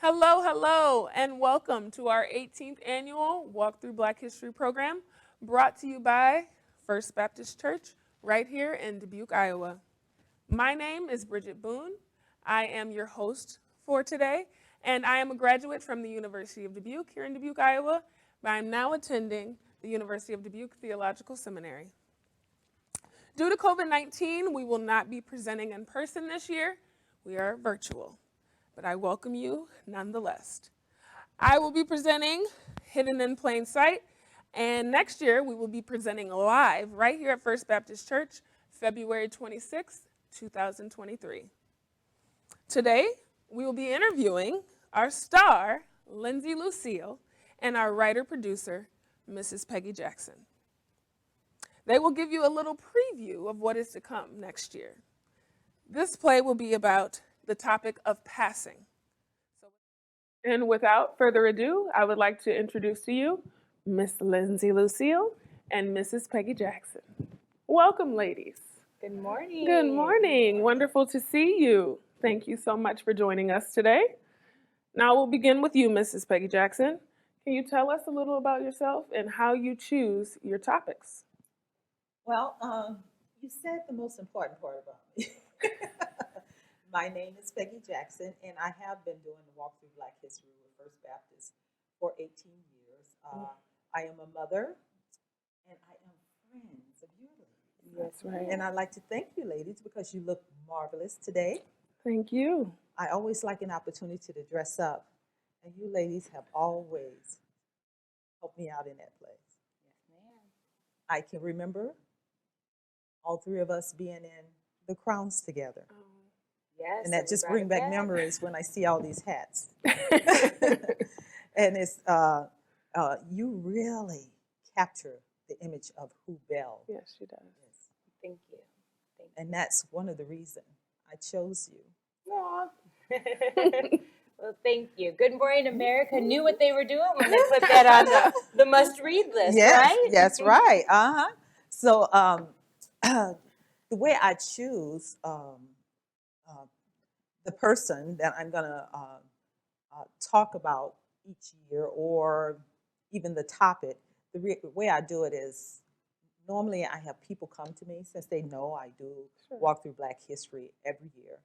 Hello, hello, and welcome to our 18th annual Walk Through Black History program brought to you by First Baptist Church right here in Dubuque, Iowa. My name is Bridget Boone. I am your host for today, and I am a graduate from the University of Dubuque here in Dubuque, Iowa, but I'm now attending the University of Dubuque Theological Seminary. Due to COVID-19, we will not be presenting in person this year. We are virtual, but I welcome you nonetheless. I will be presenting Hidden in Plain Sight, and next year we will be presenting live right here at First Baptist Church, February 26th, 2023. Today, we will be interviewing our star, Lindsay Lucille, and our writer-producer, Mrs. Peggy Jackson. They will give you a little preview of what is to come next year. This play will be about the topic of passing. And without further ado, I would like to introduce to you Miss Lindsay Lucille and Mrs. Peggy Jackson. Welcome, ladies. Good morning. Good morning. Wonderful to see you. Thank you so much for joining us today. Now we'll begin with you, Mrs. Peggy Jackson. Can you tell us a little about yourself and how you choose your topics? Well, you said the most important part about me. My name is Peggy Jackson, and I have been doing the Walk Through Black History with First Baptist for 18 years. I am a mother, and I am friends of you ladies. That's right. And I'd like to thank you ladies because you look marvelous today. Thank you. I always like an opportunity to dress up, and you ladies have always helped me out in that place. Yes, ma'am. I can remember all three of us being in the crowns together. Yes. And that just brings back memories when I see all these hats. And it's you really capture the image of who Belle Yes, she does. is. Thank you. And that's one of the reasons I chose you. Aw. Well, thank you. Good Morning America knew what they were doing when they put that on the must-read list, Yes, right? that's right. So the way I choose the person that I'm going to talk about each year, or even the topic, the way I do it is normally I have people come to me since they know I do Walk Through Black History every year.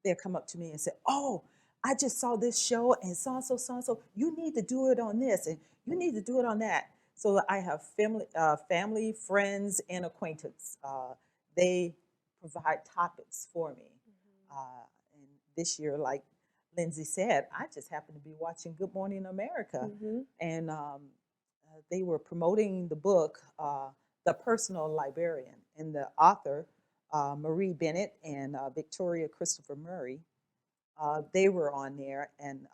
They'll come up to me and say, "Oh, I just saw this show and so and so. You need to do it on this, and you need to do it on that." So I have family, friends, and acquaintance. They provide topics for me. And this year, like Lindsay said, I just happened to be watching Good Morning America, and they were promoting the book, The Personal Librarian, and the author, Marie Bennett and Victoria Christopher Murray. They were on there, and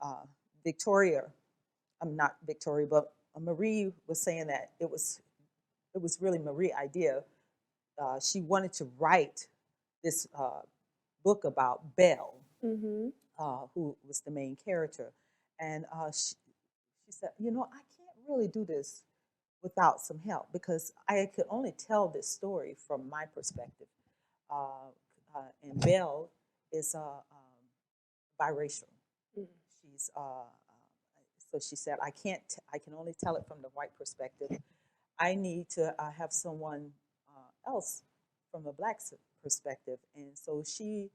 not Victoria, but Marie was saying that it was really Marie's idea. She wanted to write this book about Belle, who was the main character, and she said, I can't really do this without some help because I could only tell this story from my perspective. And Belle is biracial. She's so she said, I can't. I can only tell it from the white perspective. I need to have someone else from a black perspective. And so she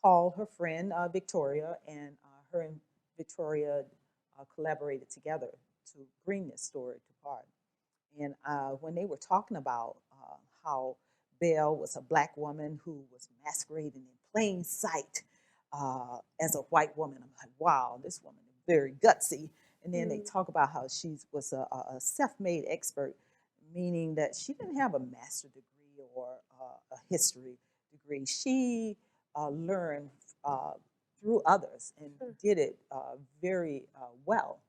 called her friend Victoria, and her and Victoria collaborated together to bring this story to part. And when they were talking about how Belle was a black woman who was masquerading in plain sight as a white woman, I'm like, wow, this woman is very gutsy. And then they talk about how she was a self-made expert, meaning that she didn't have a master's degree or a history degree. She learned through others and did it very well.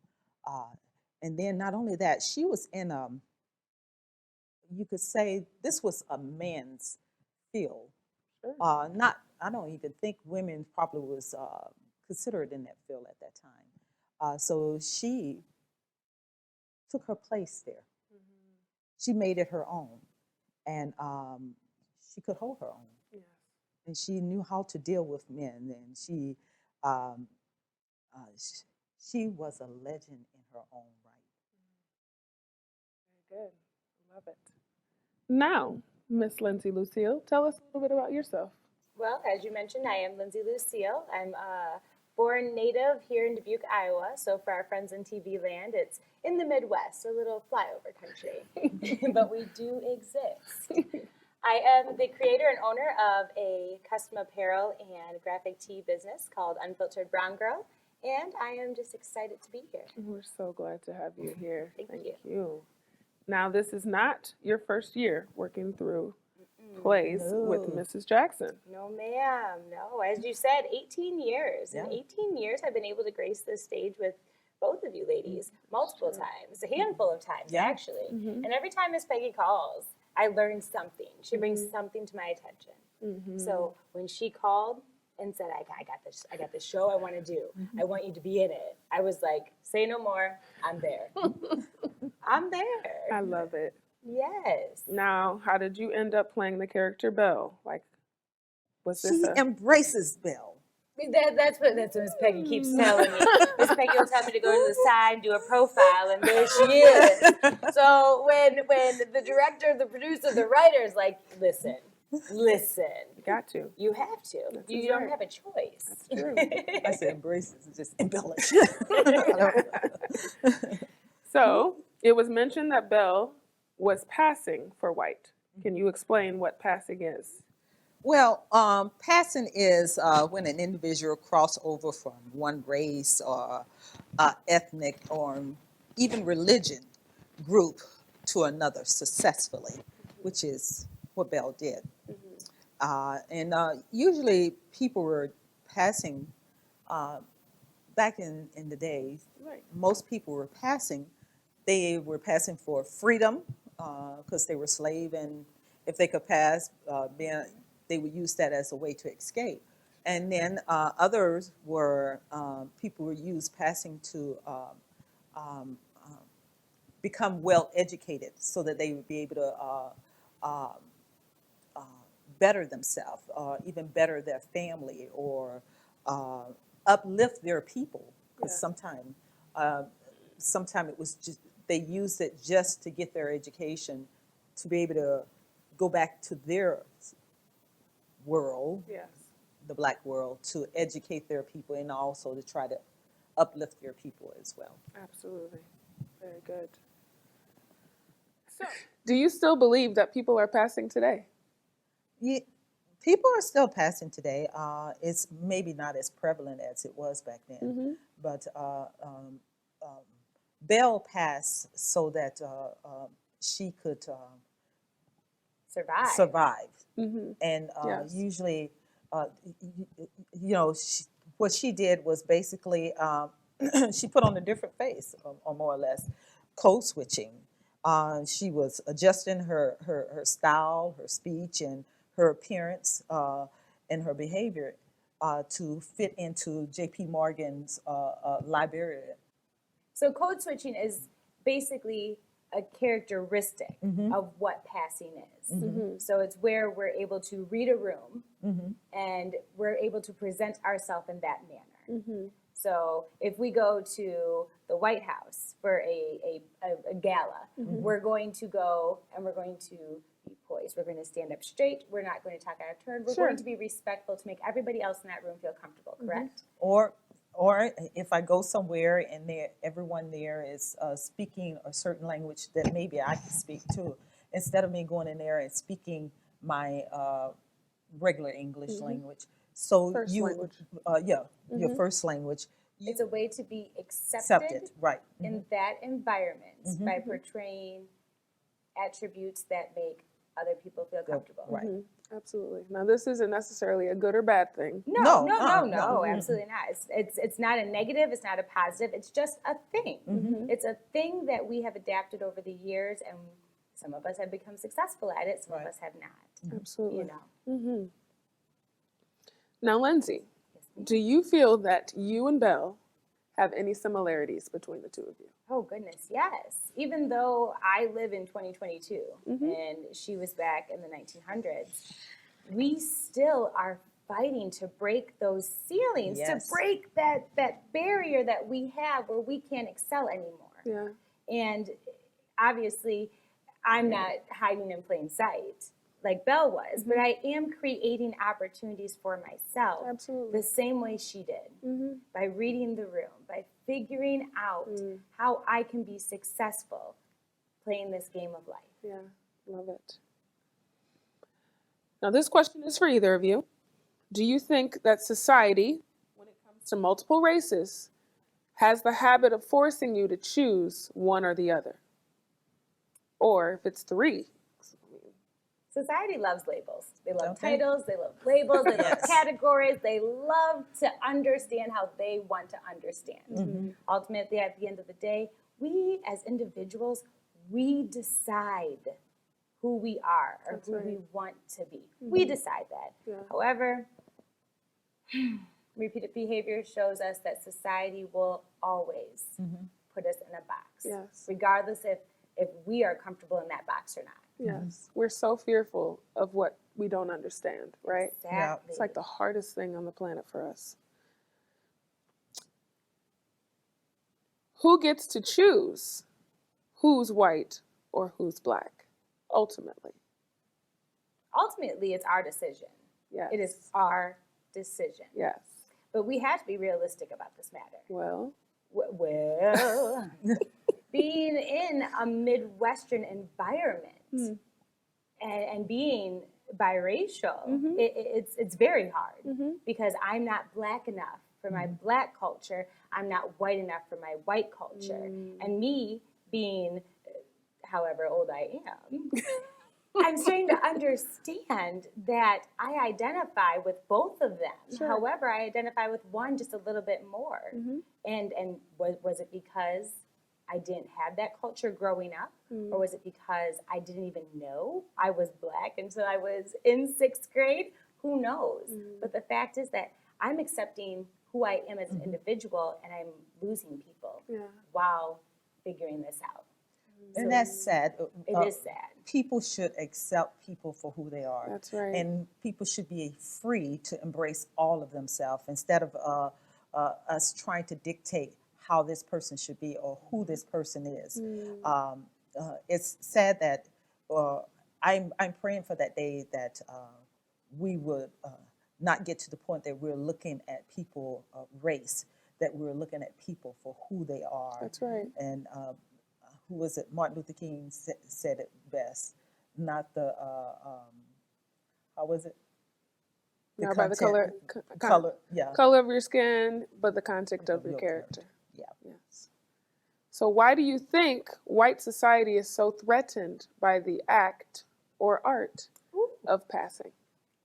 And then not only that, she was in you could say this was a man's field. I don't even think women probably was considered in that field at that time. So she took her place there. She made it her own, and she could hold her own. And she knew how to deal with men, and she She was a legend in her own right. Very good. Love it. Now, Miss Lindsay Lucille, tell us a little bit about yourself. Well, as you mentioned, I am Lindsay Lucille. I'm born native here in Dubuque, Iowa. So for our friends in TV land, it's in the Midwest, a little flyover country. But we do exist. I am the creator and owner of a custom apparel and graphic tee business called Unfiltered Brown Girl. And I am just excited to be here. We're so glad to have you here. Thank you. you. Now, this is not your first year working through plays with No. Mrs. Jackson. No, ma'am. No. As you said, 18 years. Yeah. In 18 years, I've been able to grace this stage with both of you ladies multiple times, a handful of times, Yeah. actually. And every time Miss Peggy calls, I learn something. She brings something to my attention. So when she called and said, I got this show I want to do. I want you to be in it. I was like, say no more. I'm there. I'm there. I love it. Yes. Now, how did you end up playing the character Belle? Like, was this She a... embraces Belle. That's what Miss Peggy keeps telling me. Miss Peggy will tell me to go to the side and do a profile, and there she is. So when the director, the producer, the writer is like, listen, Got to. you have to. That's You don't right. have a choice. That's true. I said embraces, just embellish. So, it was mentioned that Belle was passing for white. Can you explain what passing is? Well, passing is when an individual cross over from one race or ethnic or even religion group to another successfully, which is what Belle did. And usually people were passing, back in the days, Right. most people were passing. They were passing for freedom because they were slave, and if they could pass, they would use that as a way to escape. And then others were people were used passing to um, become well educated, so that they would be able to better themselves, even better their family, or uplift their people. Because Yeah. sometimes it was just they used it just to get their education, to be able to go back to their world, Yes. the black world, to educate their people, and also to try to uplift their people as well. Absolutely. Very good. So, do you still believe that people are passing today? Yeah, people are still passing today. It's maybe not as prevalent as it was back then, but Belle passed so that she could Survive. and Yes. usually, what she did was basically she put on a different face, or more or less, code switching. She was adjusting her style, her speech, and her appearance, and her behavior to fit into J.P. Morgan's library. So code switching is basically a characteristic of what passing is. So it's where we're able to read a room and we're able to present ourselves in that manner. So if we go to the White House for a gala, we're going to go and we're going to be poised. We're going to stand up straight. We're not going to talk out of turn. We're going to be respectful to make everybody else in that room feel comfortable, correct? Or if I go somewhere and everyone there is speaking a certain language that maybe I can speak too, instead of me going in there and speaking my regular English language. So First language. Your first language. It's a way to be Accepted, right? in that environment by portraying attributes that make other people feel comfortable. Right. Absolutely. Now, this isn't necessarily a good or bad thing. No, No. absolutely not. It's not a negative, it's not a positive, it's just a thing. It's a thing that we have adapted over the years, and some of us have become successful at it, some of us have not. Absolutely. You know. Now, Lindsay, do you feel that you and Belle have any similarities between the two of you? Oh, goodness, yes. Even though I live in 2022 and she was back in the 1900s, we still are fighting to break those ceilings, Yes. to break that barrier that we have where we can't excel anymore. Yeah. And obviously, I'm not hiding in plain sight like Belle was, but I am creating opportunities for myself Absolutely. the same way she did, by reading the room, by figuring out how I can be successful playing this game of life. Yeah. Love it. Now, this question is for either of you. Do you think that society, when it comes to multiple races, has the habit of forcing you to choose one or the other? Or if it's three? Society loves labels. They love Okay. titles, they love labels, they love Yes. categories, they love to understand how they want to understand. Ultimately, at the end of the day, we as individuals, we decide who we are or That's who right. we want to be. We decide that. Yeah. However, repeated behavior shows us that society will always put us in a box, Yes. regardless if we are comfortable in that box or not. Yes. We're so fearful of what we don't understand, right? Exactly. It's like the hardest thing on the planet for us. Who gets to choose who's white or who's black, ultimately? Ultimately, it's our decision. Yes. It is our decision. Yes. But we have to be realistic about this matter. Well, Well, being in a Midwestern environment and being biracial, it's very hard because I'm not black enough for my black culture. I'm not white enough for my white culture. And me being however old I am, I'm starting to understand that I identify with both of them. Sure. However, I identify with one just a little bit more. And was it because I didn't have that culture growing up? Or was it because I didn't even know I was black until I was in 6th grade? Who knows? But the fact is that I'm accepting who I am as an individual, and I'm losing people while figuring this out. And that's sad. It is sad. People should accept people for who they are. That's right. And people should be free to embrace all of themselves instead of us trying to dictate how this person should be or who this person is. It's sad that I'm praying for that day that we would not get to the point that we're looking at people race, that we're looking at people for who they are. that's right. And who was it? Martin Luther King said it best. Not the how was it? Not by the color, color, yeah, color of your skin, but the content of your character. yeah. Yes. So why do you think white society is so threatened by the act or art of passing?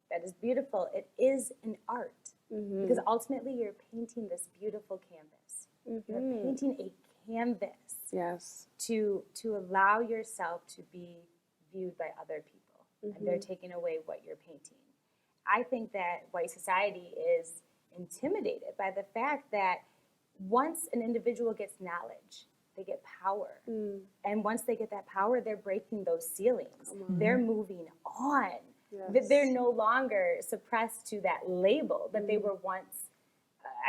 That is beautiful. It is an art because ultimately you're painting this beautiful canvas. You're painting a canvas Yes. to allow yourself to be viewed by other people, and they're taking away what you're painting. I think that white society is intimidated by the fact that once an individual gets knowledge, they get power. And once they get that power, they're breaking those ceilings. They're moving on. Yes. They're no longer suppressed to that label that they were once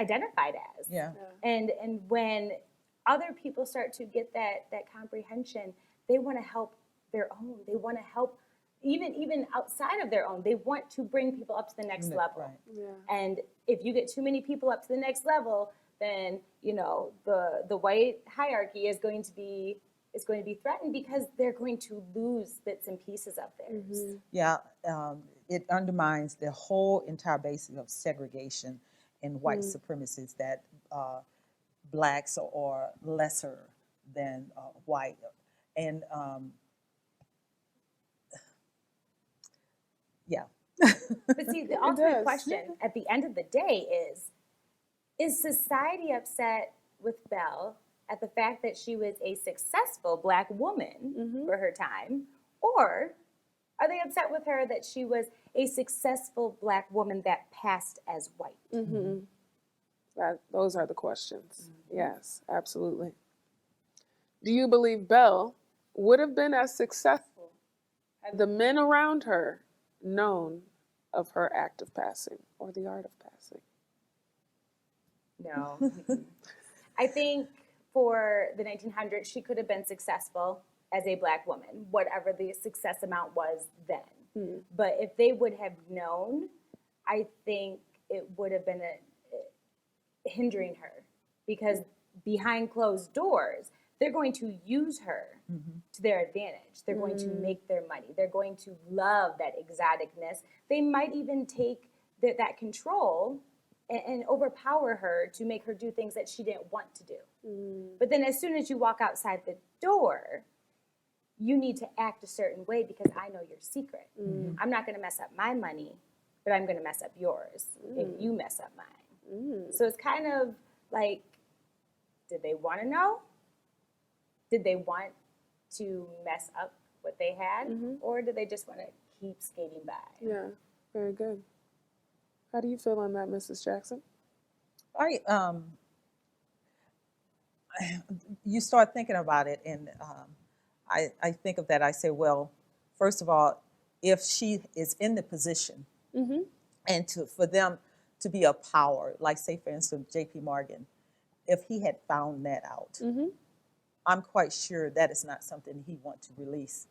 identified as. Yeah. And when other people start to get that comprehension, they want to help their own. They want to help even outside of their own. They want to bring people up to the next level. Right. Yeah. And if you get too many people up to the next level, then the white hierarchy is going to be threatened because they're going to lose bits and pieces of theirs. Yeah, it undermines the whole entire basis of segregation and white supremacy, that blacks are lesser than white. And yeah. But see, the ultimate does. question at the end of the day is society upset with Belle at the fact that she was a successful black woman for her time, or are they upset with her that she was a successful black woman that passed as white? Those are the questions. Yes, absolutely. Do you believe Belle would have been as successful had the men around her known of her act of passing or the art of passing? No. I think for the 1900s, she could have been successful as a Black woman, whatever the success amount was then. But if they would have known, I think it would have been hindering her, because behind closed doors, they're going to use her to their advantage. They're going to make their money. They're going to love that exoticness. They might even take that control and overpower her to make her do things that she didn't want to do. But then as soon as you walk outside the door, you need to act a certain way because I know your secret. I'm not going to mess up my money, but I'm going to mess up yours if you mess up mine. So it's kind of like, did they want to know? Did they want to mess up what they had? Or did they just want to keep skating by? Yeah, very good. How do you feel on that, Mrs. Jackson? You start thinking about it, and I think of that. I say, well, first of all, if she is in the position, and for them to be a power, like say for instance, J.P. Morgan, if he had found that out, I'm quite sure that is not something he want to release.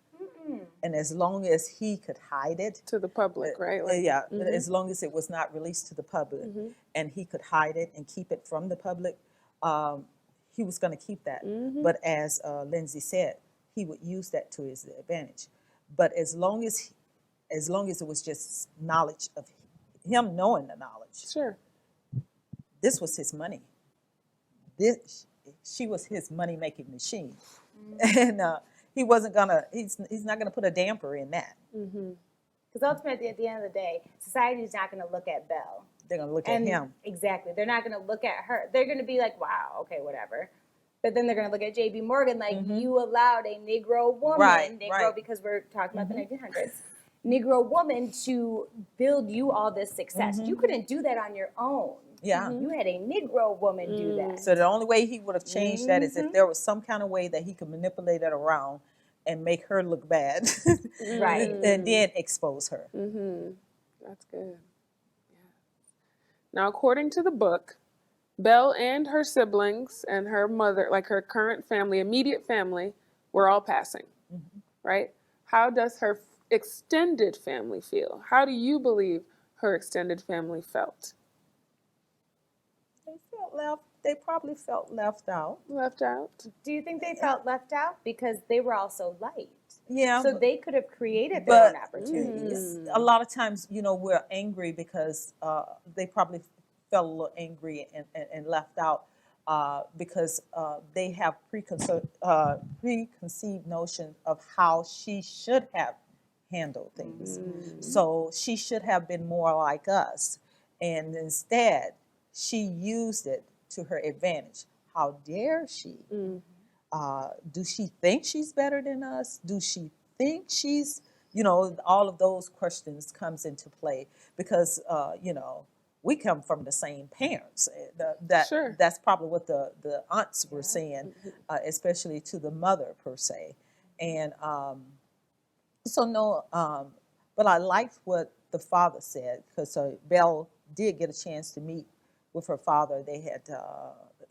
And as long as he could hide it To the public, right? Like, as long as it was not released to the public, and he could hide it and keep it from the public, he was going to keep that. But as Lindsay said, he would use that to his advantage. But as long as it was just knowledge of him knowing the knowledge, Sure. this was his money. She was his money making machine, and he's not gonna put a damper in that. Because ultimately, at the end of the day, society is not going to look at Belle. They're gonna look at him. Exactly. They're not going to look at her. They're going to be like, wow, okay, whatever. But then they're going to look at J.B. Morgan like, you allowed a Negro woman, because we're talking about the 1900s, Negro woman to build you all this success. You couldn't do that on your own. Yeah. You had a Negro woman do that. So the only way he would have changed that is if there was some kind of way that he could manipulate it around and make her look bad, Right. and then expose her. That's good. Yeah. Now, according to the book, Belle and her siblings and her mother, like her current family, immediate family, were all passing, right? How does her extended family feel? How do you believe her extended family felt? They probably felt left out. Left out? Do you think they felt left out? Because they were all so light. Yeah. So they could have created their own But opportunities. a lot of times, we're angry because they probably felt a little angry and left out because they have preconceived notion of how she should have handled things. So she should have been more like us. And instead, she used it to her advantage. How dare she? Do she think she's better than us? Do she think she's, all of those questions comes into play because, we come from the same parents. Sure. That's probably what the aunts were saying, especially to the mother per se. And but I liked what the father said because Belle did get a chance to meet with her father. They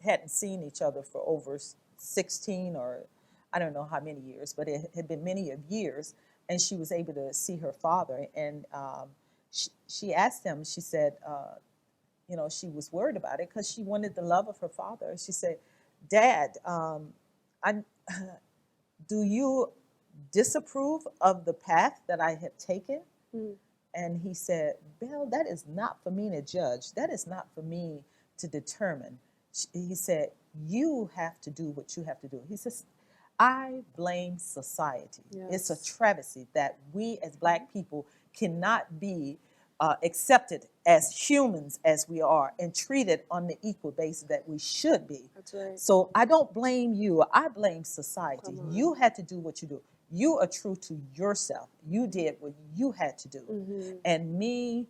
hadn't seen each other for over 16 or I don't know how many years, but it had been many of years, and she was able to see her father. And she asked him, she said, she was worried about it because she wanted the love of her father. She said, Dad, do you disapprove of the path that I have taken? And he said, Belle, that is not for me to judge. That is not for me to determine. He said, you have to do what you have to do. He says, I blame society. Yes. It's a travesty that we as Black people cannot be accepted as humans as we are and treated on the equal basis that we should be. That's right. So I don't blame you. I blame society. You had to do what you do. You are true to yourself. You did what you had to do. And me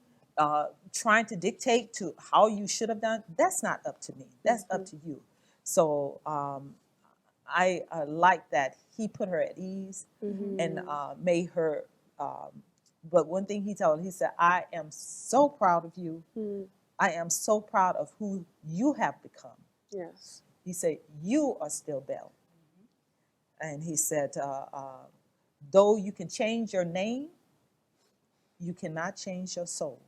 trying to dictate to how you should have done, that's not up to me. That's up to you. So I like that he put her at ease and made her but one thing he told, he said, I am so proud of you. Mm. I am so proud of who you have become. Yes. He said, you are still Belle. And he said, though you can change your name, you cannot change your soul.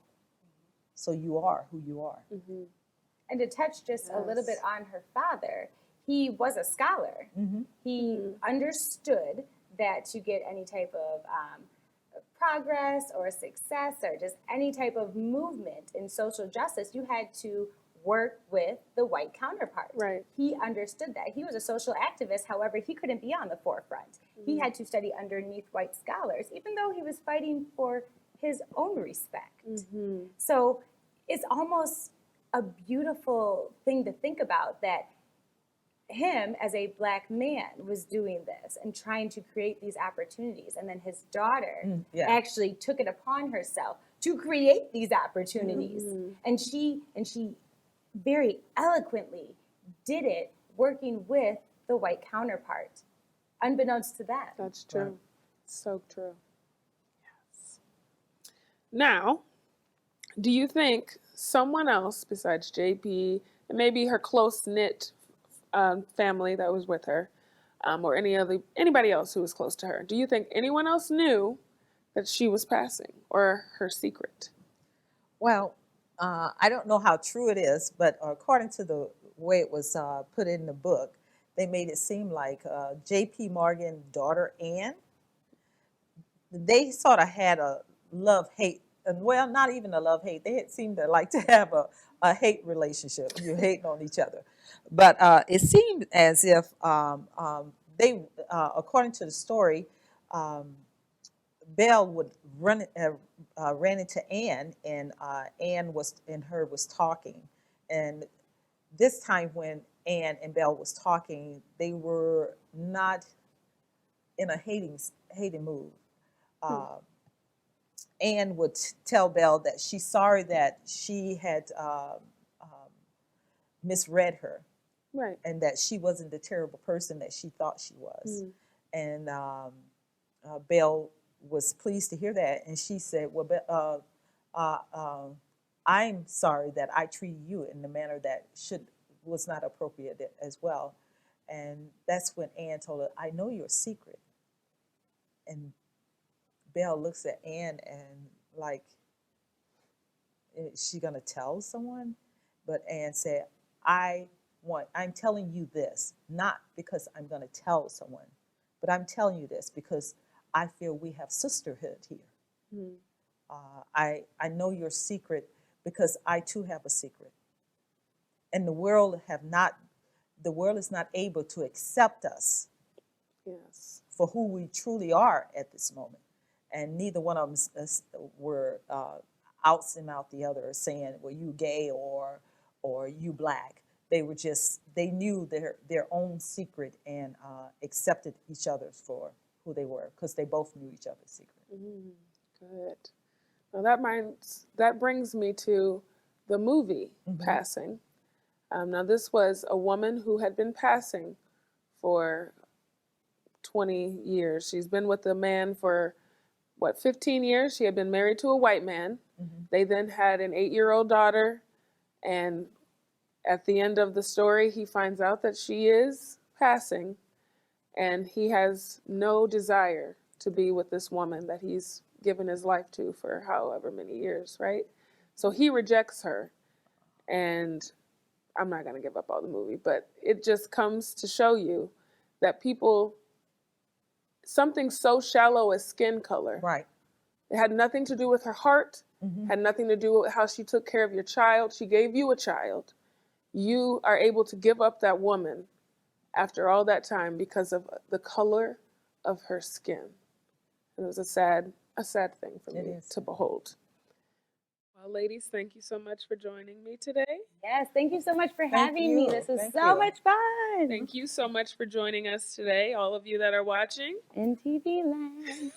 So you are who you are. Mm-hmm. And to touch just a little bit Yes. on her father, he was a scholar. He understood that to get any type of progress or success or just any type of movement in social justice, you had to work with the white counterpart. Right. He understood that. He was a social activist, however, he couldn't be on the forefront. He had to study underneath white scholars, even though he was fighting for his own respect. So it's almost a beautiful thing to think about that him as a black man was doing this and trying to create these opportunities, and then his daughter actually took it upon herself to create these opportunities, and she very eloquently did it working with the white counterpart unbeknownst to them. That's true. Right. So true. Yes. Now, do you think someone else besides JP and maybe her close-knit family that was with her, or anybody else who was close to her, do you think anyone else knew that she was passing or her secret? Well, I don't know how true it is, but according to the way it was put in the book, they made it seem like J.P. Morgan's daughter, Anne, they sort of had a love-hate, well, not even a love-hate. They had seemed to like to have a hate relationship. You're hating on each other. But it seemed as if they, according to the story, Belle would ran into Anne, and Anne was talking, and this time when Anne and Belle was talking, they were not in a hating mood. Anne would tell Belle that she's sorry that she had misread her, right, and that she wasn't the terrible person that she thought she was. And Belle was pleased to hear that, and she said, well, I'm sorry that I treated you in the manner that was not appropriate as well. And that's when Anne told her, I know your secret. And Belle looks at Anne and like, is she gonna tell someone? But Anne said, I'm telling you this, not because I'm gonna tell someone, but I'm telling you this because I feel we have sisterhood here. I know your secret because I too have a secret. And the world is not able to accept us for who we truly are at this moment. And neither one of them were outsing out the other, saying, well, you gay or you black. They knew their own secret and accepted each other for who they were, because they both knew each other's secret. Good. Now that brings me to the movie Passing. Now this was a woman who had been passing for 20 years. She's been with a man for 15 years? She had been married to a white man. They then had an 8-year-old daughter, and at the end of the story, he finds out that she is passing, and he has no desire to be with this woman that he's given his life to for however many years, right? So he rejects her, and I'm not going to give up all the movie, but it just comes to show you that something so shallow as skin color. Right. It had nothing to do with her heart, had nothing to do with how she took care of your child. She gave you a child. You are able to give up that woman after all that time because of the color of her skin. And it was a sad thing for me to behold. Well, ladies, thank you so much for joining me today. Yes, thank you so much for having me. This was so much fun. Thank you so much for joining us today, all of you that are watching. In TV land.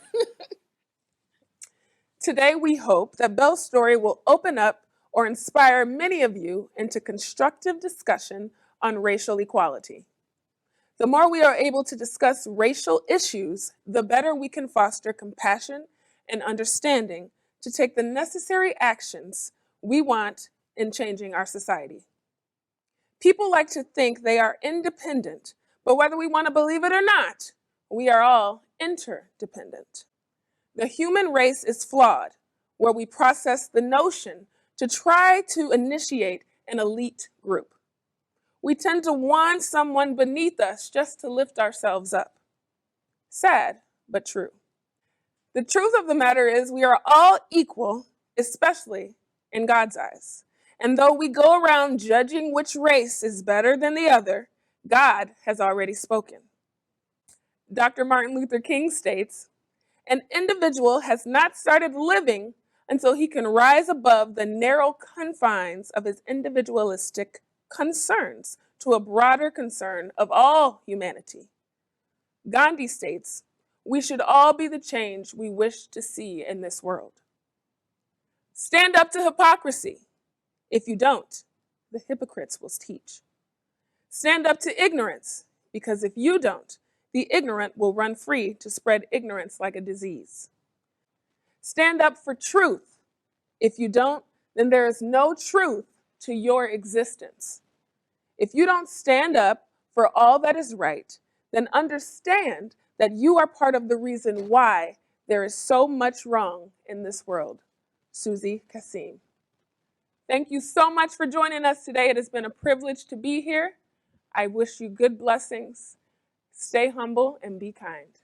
Today, we hope that Belle's story will open up or inspire many of you into constructive discussion on racial equality. The more we are able to discuss racial issues, the better we can foster compassion and understanding to take the necessary actions we want in changing our society. People like to think they are independent, but whether we want to believe it or not, we are all interdependent. The human race is flawed, where we process the notion to try to initiate an elite group. We tend to want someone beneath us just to lift ourselves up. Sad, but true. The truth of the matter is we are all equal, especially in God's eyes. And though we go around judging which race is better than the other, God has already spoken. Dr. Martin Luther King states, "An individual has not started living until he can rise above the narrow confines of his individualistic concerns to a broader concern of all humanity." Gandhi states, "We should all be the change we wish to see in this world." Stand up to hypocrisy. If you don't, the hypocrites will teach. Stand up to ignorance, because if you don't, the ignorant will run free to spread ignorance like a disease. Stand up for truth. If you don't, then there is no truth to your existence. If you don't stand up for all that is right, then understand that you are part of the reason why there is so much wrong in this world. Susie Kassim. Thank you so much for joining us today. It has been a privilege to be here. I wish you good blessings. Stay humble and be kind.